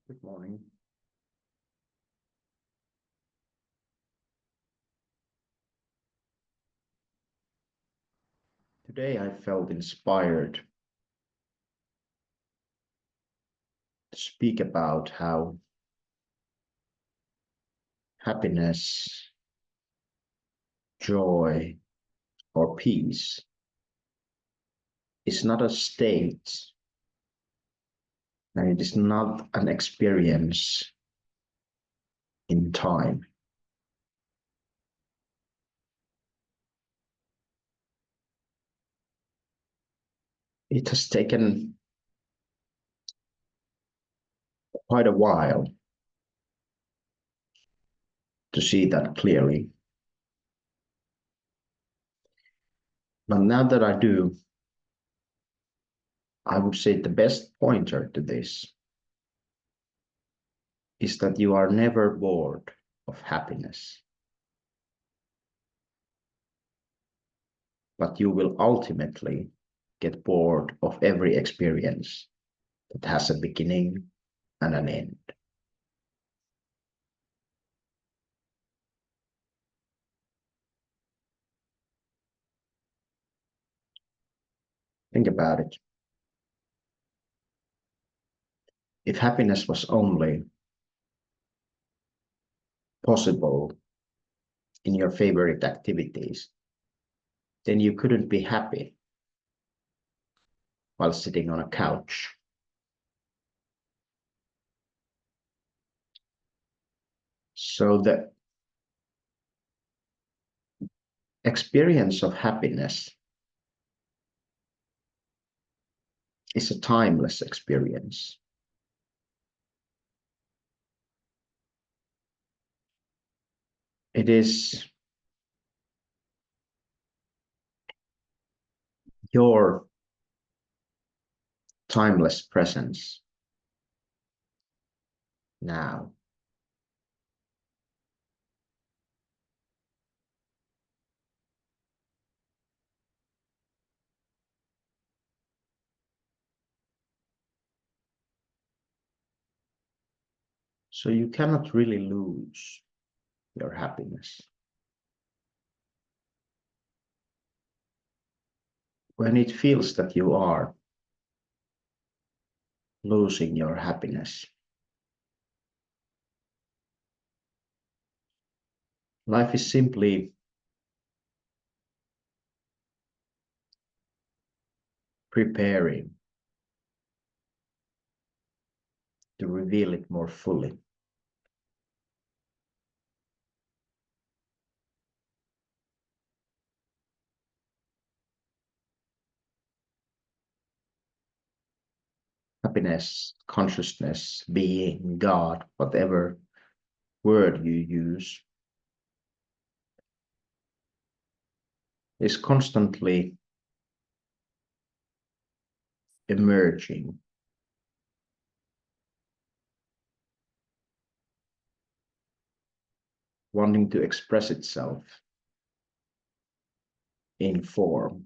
Good morning. Today I felt inspired to speak about how happiness, joy, or peace is not a state and it is not an experience in time. It has taken quite a while to see that clearly. But now that I do, I would say the best pointer to this is that you are never bored of happiness, but you will ultimately get bored of every experience that has a beginning and an end. Think about it. If happiness was only possible in your favorite activities, then you couldn't be happy while sitting on a couch. So the experience of happiness is a timeless experience. It is your timeless presence now. So you cannot really lose your happiness. When it feels that you are losing your happiness, life is simply preparing to reveal it more fully. Happiness, consciousness, being, God, whatever word you use, is constantly emerging, wanting to express itself in form.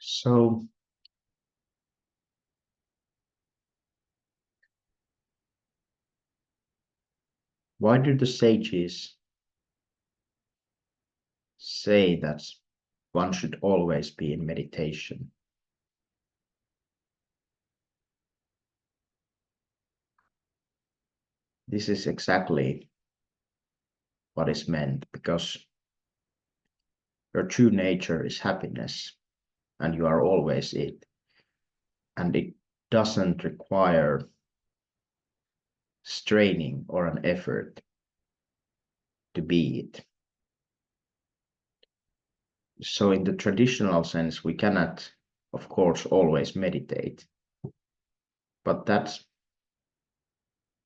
So why do the sages say that one should always be in meditation? This is exactly what is meant, because your true nature is happiness and you are always it. And it doesn't require straining or an effort to be it. So in the traditional sense, we cannot, of course, always meditate, but that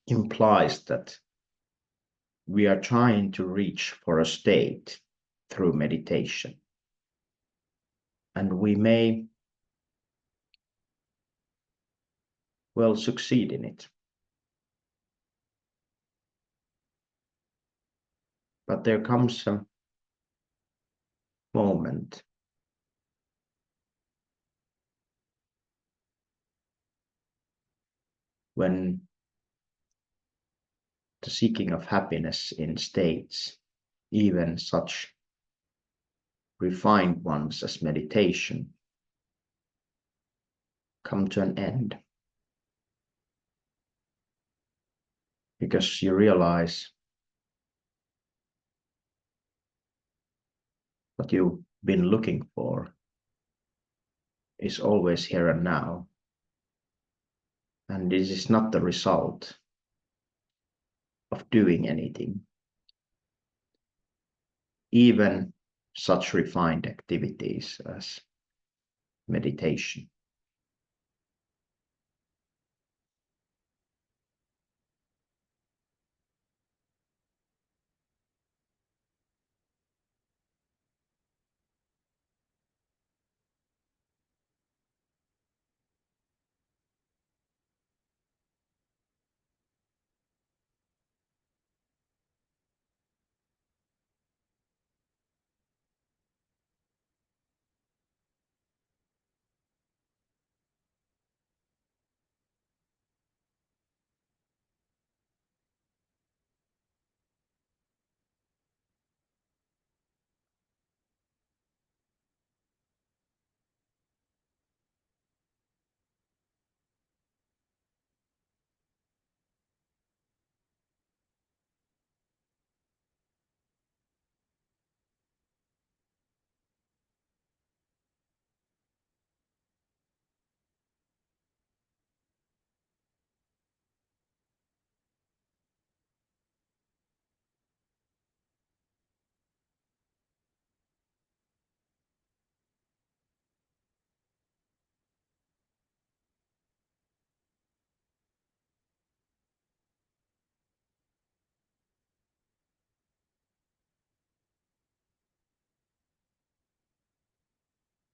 implies that we are trying to reach for a state through meditation. And we may will succeed in it. But there comes a moment when the seeking of happiness in states, even such refined ones as meditation, come to an end. Because you realize what you've been looking for is always here and now. And this is not the result of doing anything. Even such refined activities as meditation.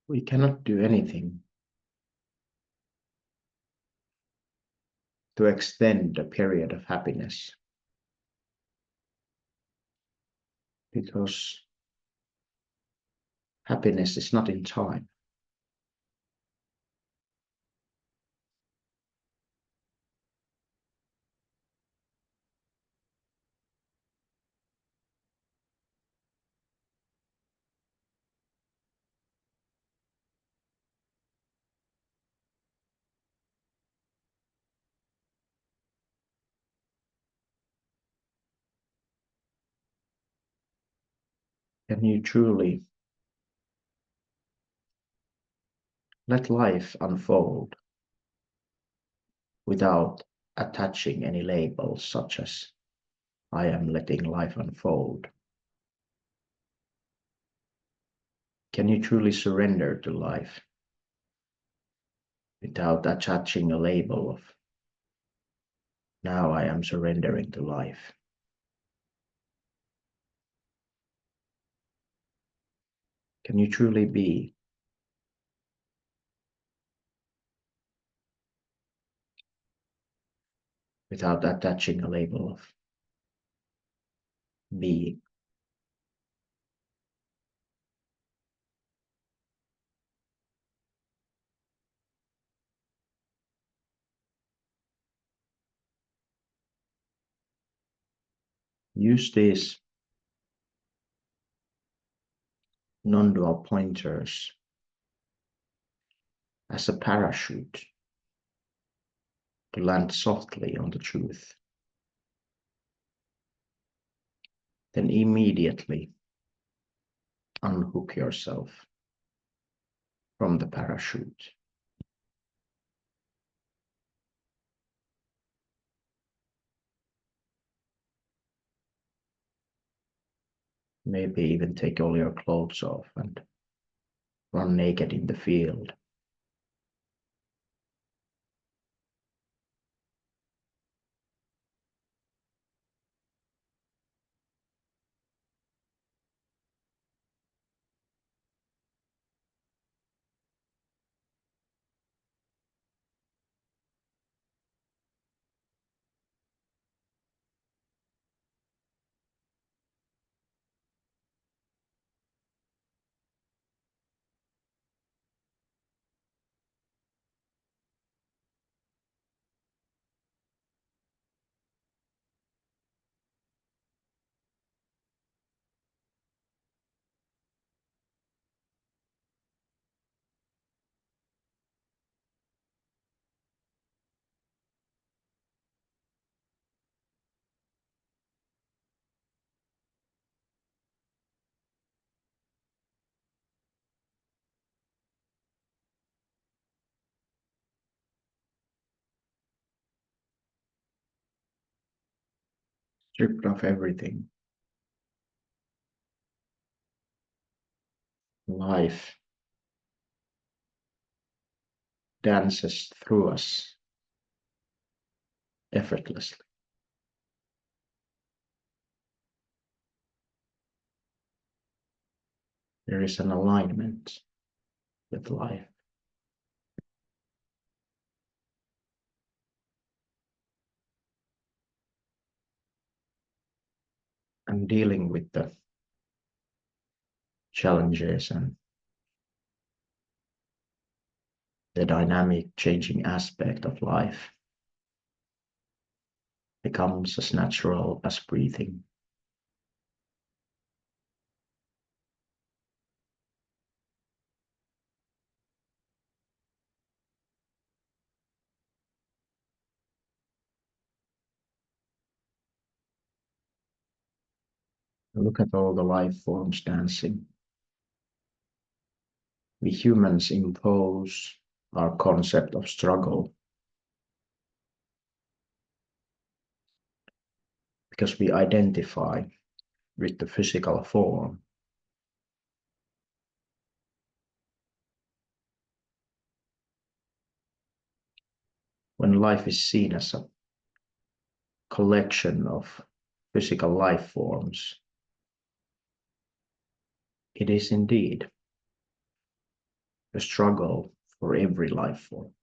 We cannot do anything to extend the period of happiness because happiness is not in time. Can you truly let life unfold without attaching any labels such as I am letting life unfold? Can you truly surrender to life without attaching a label of now I am surrendering to life? Can you truly be without attaching a label of being? Use these non-dual pointers as a parachute to land softly on the truth. Then immediately unhook yourself from the parachute. Maybe even take all your clothes off and run naked in the field. stripped of everything. Life dances through us effortlessly. There is an alignment with life. And dealing with the challenges and the dynamic changing aspect of life becomes as natural as breathing. Look at all the life forms dancing. We humans impose our concept of struggle because we identify with the physical form. When life is seen as a collection of physical life forms, it is indeed a struggle for every life form.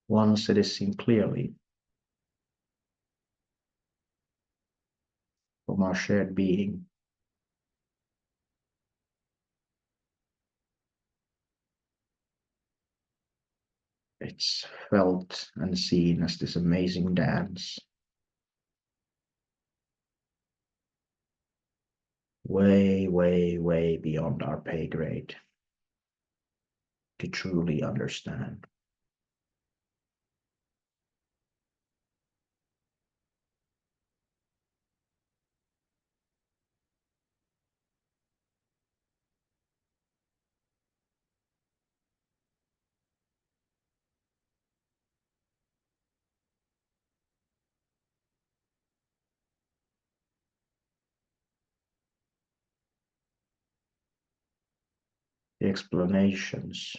Once it is seen clearly from our shared being, it's felt and seen as this amazing dance, way, way, way beyond our pay grade to truly understand. The explanations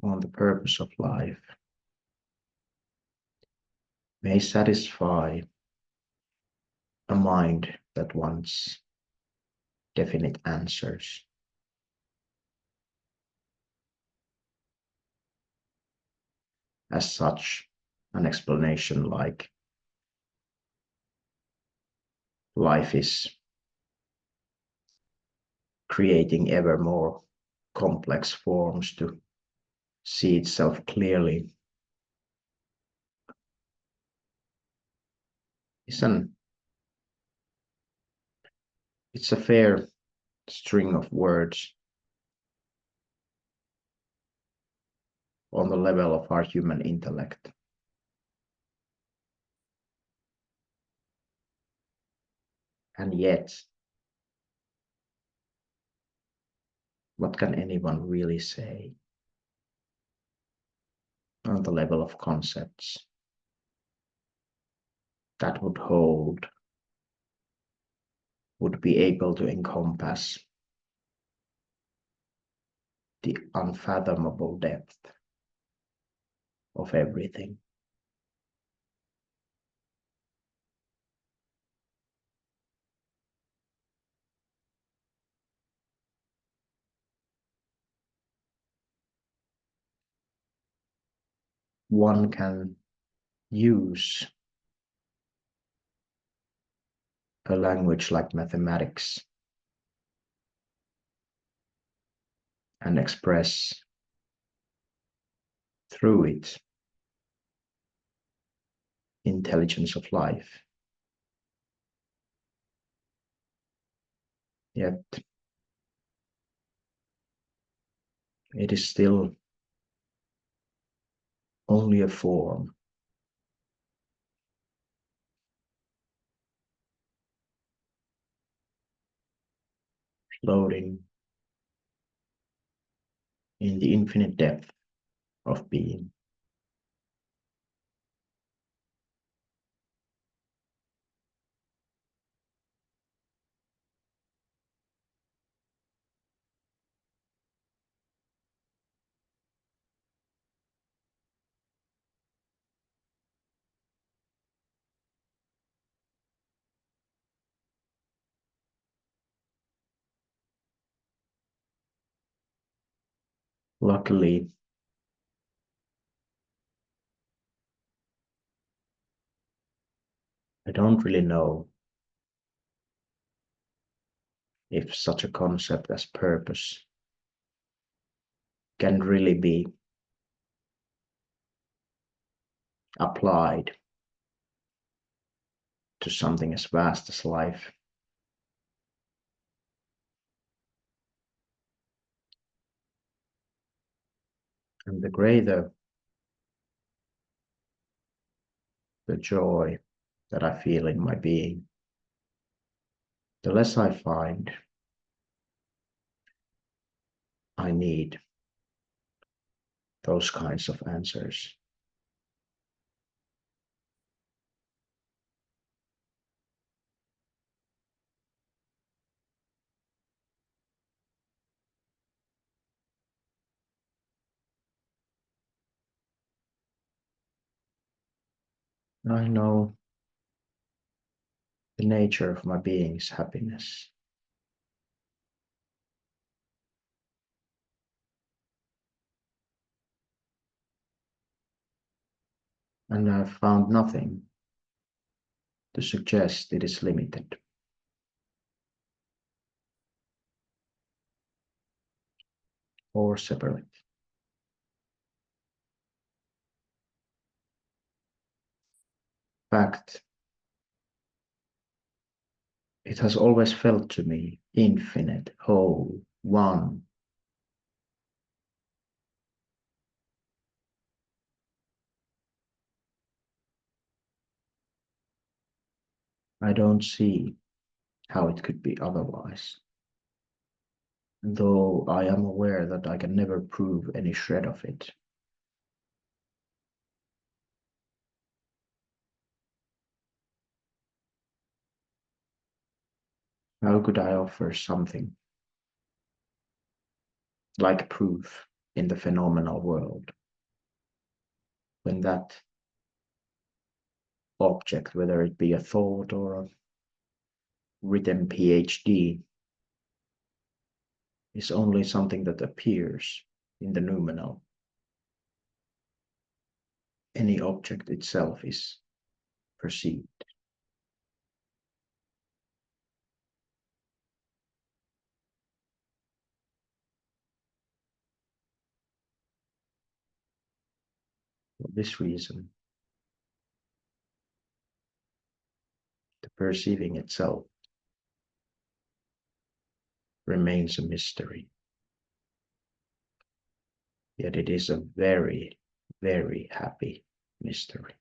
on the purpose of life may satisfy a mind that wants definite answers. As such, an explanation like life is creating ever more complex forms to see itself clearly is it's a fair string of words on the level of our human intellect. And yet, what can anyone really say on the level of concepts that would be able to encompass the unfathomable depth of everything? One can use a language like mathematics and express through it intelligence of life. Yet it is still only a form. floating in the infinite depth of being. Luckily, I don't really know if such a concept as purpose can really be applied to something as vast as life. And the greater the joy that I feel in my being, the less I find I need those kinds of answers. I know the nature of my being is happiness. And I've found nothing to suggest it is limited or separate. In fact, it has always felt to me infinite, whole, one. I don't see how it could be otherwise, though I am aware that I can never prove any shred of it. How could I offer something like proof in the phenomenal world when that object, whether it be a thought or a written PhD, is only something that appears in the noumenal? Any object itself is perceived. For this reason, the perceiving itself remains a mystery. Yet it is a very, very happy mystery.